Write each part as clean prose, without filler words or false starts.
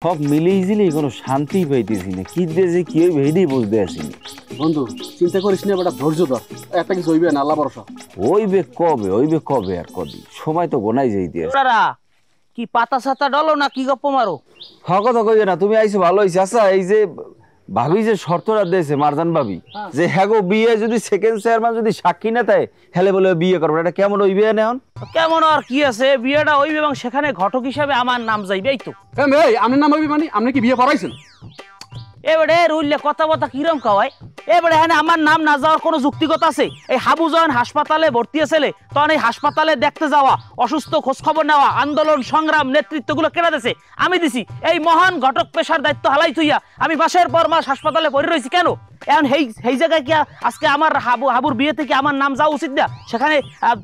সব মিলিয়ে কোনো শান্তি পাইতেছি না, কি দিয়ে যে কি হইবে এটাই বুঝতে আসি না। বন্ধু চিন্তা করিস না, বেটা ধৈর্য ধর, একটা কিছু হইবে না, আল্লাহ ভরসা। হইবে কবে আর কদি, সময় তো গোনাই যাইতে আছে। কি পাতা ছাতা ডলো না কি গপ্প মারো? কথা কইবে না, তুমি আইছো ভালো হইছে। আচ্ছা এই যে ভাবি যে শর্তটা দিয়েছে মারজান ভাবি, যে হ্যাঁ গো বিয়ে যদি সেকেন্ড চেয়ারম্যান যদি সাক্ষী না তাই হেলে বলে বিয়ে করবো, এটা কেমন হইবে না? এখন কেমন আর কি আছে, বিয়েটা হইবে এবং সেখানে ঘটক হিসাবে আমার নাম যাইবে। এই তো আপনার নাম হইবে মানে আপনি কি বিয়ে পড়াইছেন? এবারে রুইলে কথা বথা কিরম খাওয়ায়? এবারে হ্যাঁ আমার নাম না যাওয়ার কোনো যুক্তিগত আছে? এই হাবু যখন হাসপাতালে ভর্তি আছিলে তখন এই হাসপাতালে দেখতে যাওয়া, অসুস্থ খোঁজ খবর নেওয়া, আন্দোলন সংগ্রাম নেতৃত্বগুলো কেনা দিছে আমি দিছি। এই মহান ঘটক পেশার দায়িত্ব হালাই থুইয়া আমি মাসের পর মাস হাসপাতালে পড়ে রয়েছি কেন? এখন সেই জায়গায় কি আজকে আমার হাবুর বিয়ে থেকে আমার নাম যাওয়া উচিত না? সেখানে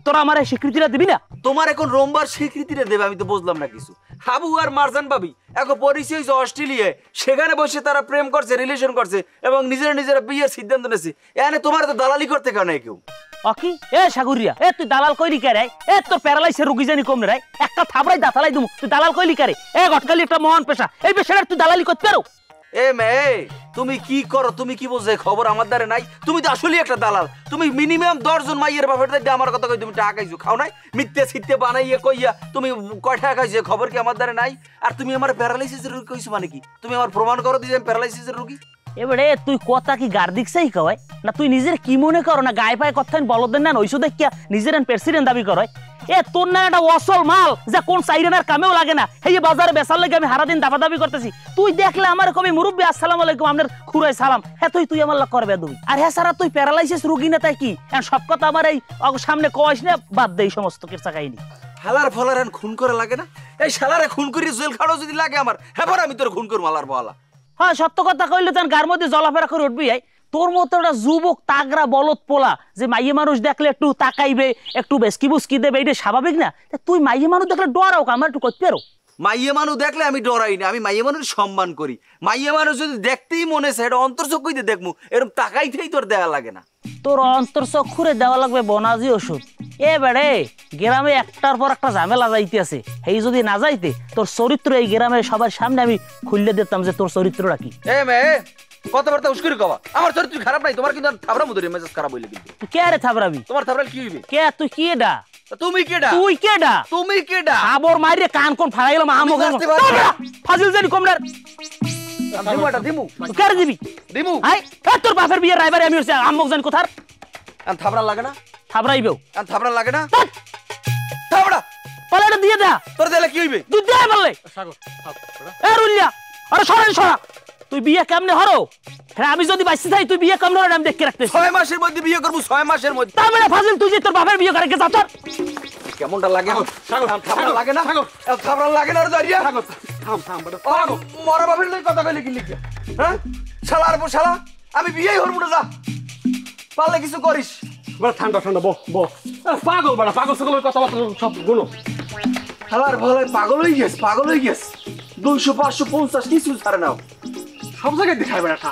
তোরা আমার স্বীকৃতিটা দিবি না? তোমার এখন রোমবার স্বীকৃতিটা দেবে, আমি তো বুঝলাম না কিছু। হাবু আর মারজান ভাবি এখন পরিচয় হয়েছে অস্ট্রেলিয়ায়, সেখানে বসে তারা প্রেম করছে, রিলেশন করছে এবং নিজেরা বিয়ের সিদ্ধান্ত নিয়েছে। এখানে তোমার তো দালালি করতে কেন কেউ? অকি এ সাগরিয়া, এ তুই দালাল কইলি কে রে? এ তোর প্যারালাইসের রোগী জানি কম রে, একটা থাবড়াই দাঁতালাই দিমু, তুই দালাল কইলি কে রে? এ ঘটকালি একটা মহান পেশা, এই পেশাটা তুই দালালি করতে পারো? এ মেয়ে তুমি কি করো, তুমি কি বুঝে খবর আমার দ্বারে নাই? তুমি তো আসলে একটা দালাল। তুমি মিনিমাম 10 জন মাইয়ের বাপের দাঁড়িয়ে আমার কথা কই তুমি টাকা খাইছো, খাও নাই? মিথ্যে ছিটতে বানাইয়া কইয়া তুমি কয় টাকা খাইছো, খবর কি আমার দ্বারে নাই? আর তুমি আমার প্যারালাইসিসের রোগী কইছো মানে কি? তুমি আমার প্রমাণ করো দিছি আমি প্যারালাইসিসের রোগী? এবারে তুই কথা কি গার্দিক চাই কয় না? তুই নিজের কি মনে করো না গায়ে পায়ে কথা বলদেন না নইছো দেখিয়া নিজের প্রেসিডেন্ট দাবি করয়? এ তোর না একটা অসল মাল যা কোন সাইরেনার কামেও লাগে না, এই বাজারে বেচার লাগে আমি সারাদিন দাবি করতেছি। তুই দেখলে আমার কবি মুরব্বী আসসালামু আলাইকুম আপনার খুরাই সালাম, হ্যাঁ তুই আমার লাগ করবে দুই। আর হ্যাঁ সারা তুই প্যারালাইসিস রোগী না তাই কি? সব কথা আমার এই সামনে কইস না, বাদ দে এই সমস্ত কিরচা কাহিনী। হালার ফলার খুন করে লাগে না? এই শালারে খুন করি জেল খাড়ো যদি লাগে আমার, হ্যাঁ পরে আমি তোর খুন করবো হালার বলা। হ্যাঁ সত্য কথা কইলে তোর গার মধ্যে জলাফেরা করে উঠবি। তোর মতো একটা যুবক তাগরা বলদ পোলা যে মাইয়ে মানুষ দেখলে একটু তাকাইবে, একটু বেসকি বুসকি দেবে, এটা স্বাভাবিক না? তুই মাইয়ে মানুষ দেখলে ডরাও, আমার একটু করতে পারো? মাইয়ে মানুষ দেখলে আমি ডরাই না, আমি মাইয়ে মানুষ সম্মান করি। মাইয়ে মানুষ যদি দেখতেই মনে হয় এটা অন্তর্চক্ষুই দেখবো, এরকম তাকাইতেই তোর দেওয়া লাগে না। তোর অন্তর্চক্ষুরে দেওয়া লাগবে বনাজি ওষুধ। এবারে গ্রামে একটার পর একটা ঝামেলা যাইতে আছে, এই যদি না যাইতে তোর চরিত্র এই গ্রামে সবার সামনে আমি খুললে দিতাম যে তোর চরিত্রটা কি। কথাবার্তা উস্কুরি কবা, আমার চরিত্র খারাপ নাই, তোমার কিন্তু থাবড়া মুদরি মেজাজ খারাপ হইলে কিন্তু। তুই কে রে থাবড়াবি? তোমার থাবড়াল কি হইবে? কে তুই? কি ডা তুমি কেডা? তুই কেডা? তুমি কেডা? আবর মাইরে কান কোন ফাড়াই গেলাম আমো ফাজিল জানি কমরার দিমু এটা দিমু। তুই কারে দিবি? দিমু। আই এ তোর বাপের বিয়ে রাইবারে আমি হইছে আমক জানি কোথার? আন থাবড়া লাগে না? থাবড়াইবেও। আন থাবড়া লাগে না? থাবড়া পালাটা দিয়ে দা। তোর দিলে কি হইবে? তুই দে বললে সাগর এ রুলিয়া, আরে সরা তুই বিয়ে কেমনে হরো? হ্যাঁ আমি যদি বাইসি থাই তুই বিয়ে কেমনে হরো আমি দেখতে রাখতেছি। 6 মাসের মধ্যে বিয়ে করব, 6 মাসের মধ্যে। তা মানে ফাজিল তুই যে তোর বাপের বিয়ে করে গে যা তোর। কেমনটা লাগে? থাবড়া লাগে না? থাবড়া লাগে না রে দাঁড়িয়া? থাম বড় মরা বাপের লই কথা কইলে কি লিখে? হ্যাঁ শালার পর শালা আমি বিয়েই হরব না, যা পারলে কিছু করিস। বড় ঠান্ডা বো পাগল, বড় পাগল সকল কথা সব গুলো। শালার ভালো পাগল হয়ে গেছে 200 550 কিছু ছাড়ে নাও, সব জায়গায় দেখায় বেড়াটা।